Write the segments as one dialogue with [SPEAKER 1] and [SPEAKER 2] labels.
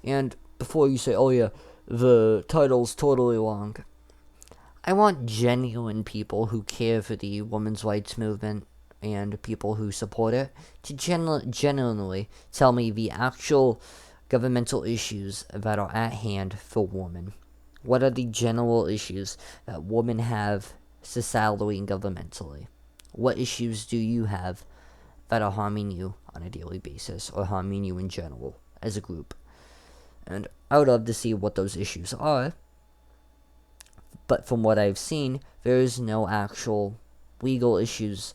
[SPEAKER 1] And before you say, oh yeah, the title's totally wrong, I want genuine people who care for the women's rights movement and people who support it to genuinely tell me the actual governmental issues that are at hand for women. What are the general issues that women have societally and governmentally? What issues do you have that are harming you on a daily basis or harming you in general as a group? And I would love to see what those issues are. But from what I've seen, there is no actual legal issues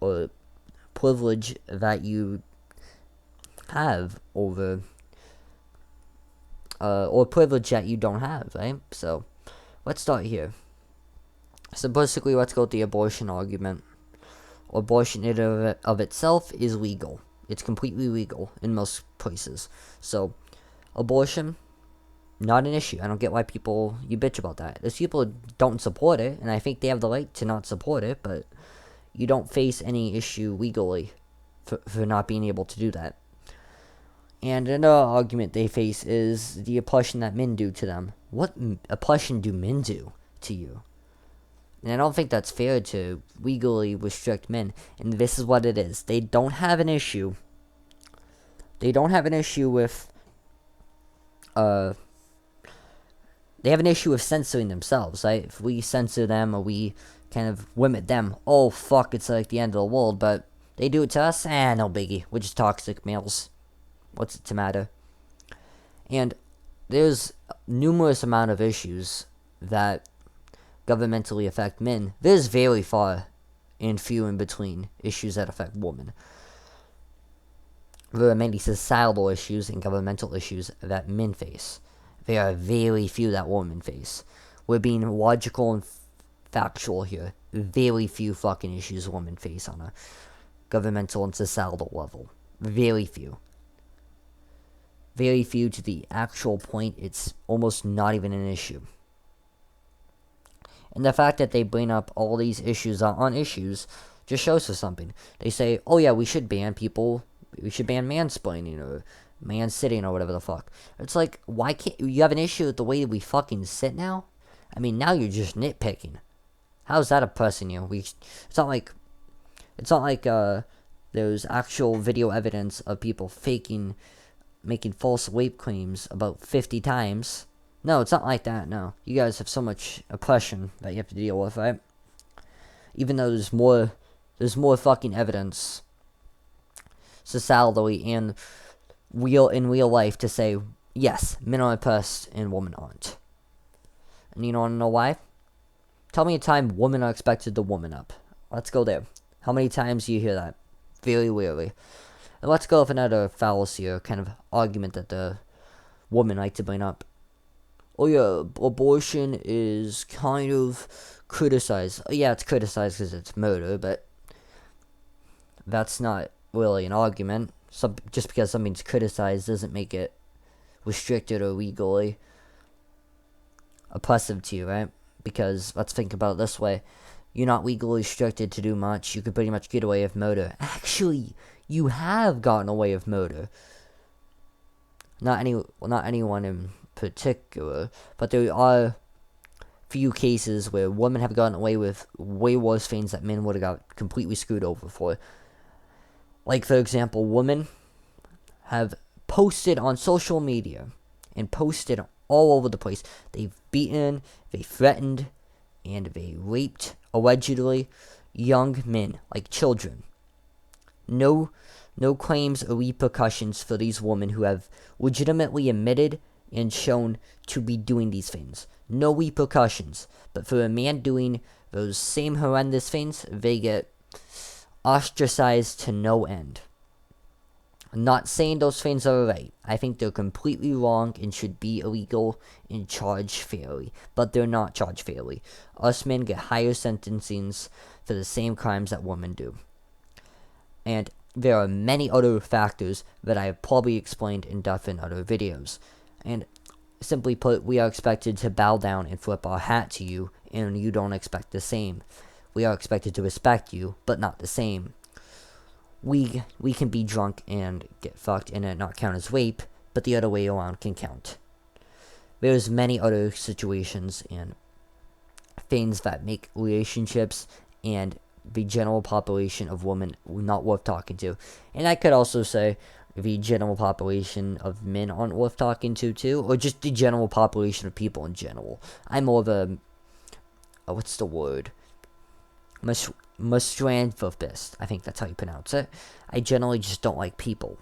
[SPEAKER 1] or privilege that you have over, or privilege that you don't have, right? So, let's start here. So basically, let's go with the abortion argument. Abortion in of itself is legal. It's completely legal in most places. So, abortion, not an issue. I don't get why you bitch about that. There's people who don't support it, and I think they have the right to not support it, but you don't face any issue legally for not being able to do that. And another argument they face is the oppression that men do to them. What oppression do men do to you? And I don't think that's fair to legally restrict men. And this is what it is. They don't have an issue. They don't have an issue with they have an issue with censoring themselves, right? If we censor them or we kind of limit them, oh fuck, it's like the end of the world. But they do it to us, no biggie. We're just toxic males. What's it to matter? And there's numerous amount of issues that governmentally affect men. There's very far and few in between issues that affect women. There are many societal issues and governmental issues that men face. There are very few that women face. We're being logical and factual here. Very few fucking issues women face on a governmental and societal level. Very few. Very few to the actual point, it's almost not even an issue. And the fact that they bring up all these issues on issues just shows us something. They say, oh yeah, we should ban mansplaining or man-sitting or whatever the fuck. It's like, why can't you have an issue with the way that we fucking sit now? I mean, now you're just nitpicking. How's that oppressing you? It's not like there's actual video evidence of people making false rape claims about 50 times. No, it's not like that, no. You guys have so much oppression that you have to deal with, right? Even though there's more fucking evidence societally and in real life to say, yes, men are oppressed and women aren't. And you don't know why? Tell me a time women are expected to woman up. Let's go there. How many times do you hear that? Very rarely. And let's go with another fallacy or kind of argument that the women like to bring up. Oh yeah, abortion is kind of criticized. Yeah, it's criticized because it's murder, but that's not really an argument. Just because something's criticized doesn't make it restricted or legally oppressive to you, right? Because let's think about it this way. You're not legally restricted to do much. You could pretty much get away with murder. Actually, you have gotten away with murder. Not anyone in particular, but there are few cases where women have gotten away with way worse things that men would have got completely screwed over for. Like, for example, women have posted on social media and posted all over the place. They've beaten, they threatened, and they raped, allegedly, young men, like children. No claims or repercussions for these women who have legitimately admitted and shown to be doing these things. No repercussions. But for a man doing those same horrendous things, they get ostracized to no end. I'm not saying those things are right. I think they're completely wrong and should be illegal and charged fairly. But they're not charged fairly. Us men get higher sentencings for the same crimes that women do. And there are many other factors that I have probably explained in depth in other videos. And simply put, we are expected to bow down and flip our hat to you, and you don't expect the same. We are expected to respect you, but not the same. We can be drunk and get fucked and it not count as rape, but the other way around can count. There's many other situations and things that make relationships and the general population of women not worth talking to. And I could also say the general population of men aren't worth talking to too, or just the general population of people in general. I'm more of a, what's the word? Mastranthropist. I think that's how you pronounce it. I generally just don't like people.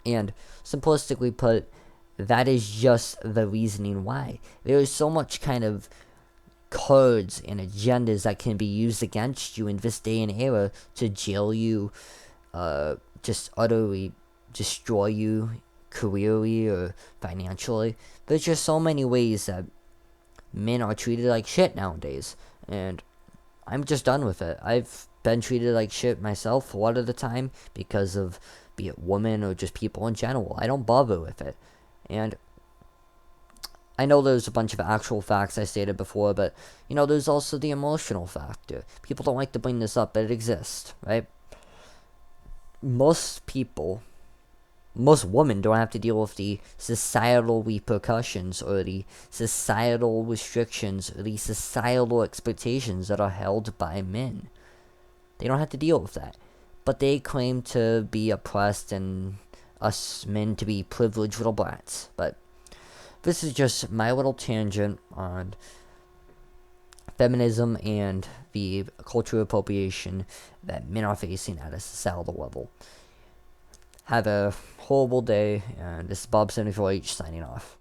[SPEAKER 1] And simplistically put, that is just the reasoning why. There is so much kind of codes and agendas that can be used against you in this day and era to jail you, just utterly destroy you careerly or financially. There's just so many ways that men are treated like shit nowadays, and I'm just done with it. I've been treated like shit myself a lot of the time because of, be it women or just people in general. I don't bother with it. And I know there's a bunch of actual facts I stated before, but, there's also the emotional factor. People don't like to bring this up, but it exists, right? Most women don't have to deal with the societal repercussions or the societal restrictions or the societal expectations that are held by men. They don't have to deal with that. But they claim to be oppressed and us men to be privileged little brats. But this is just my little tangent on feminism and the cultural appropriation that men are facing at a societal level. Have a horrible day, and this is Bob74H signing off.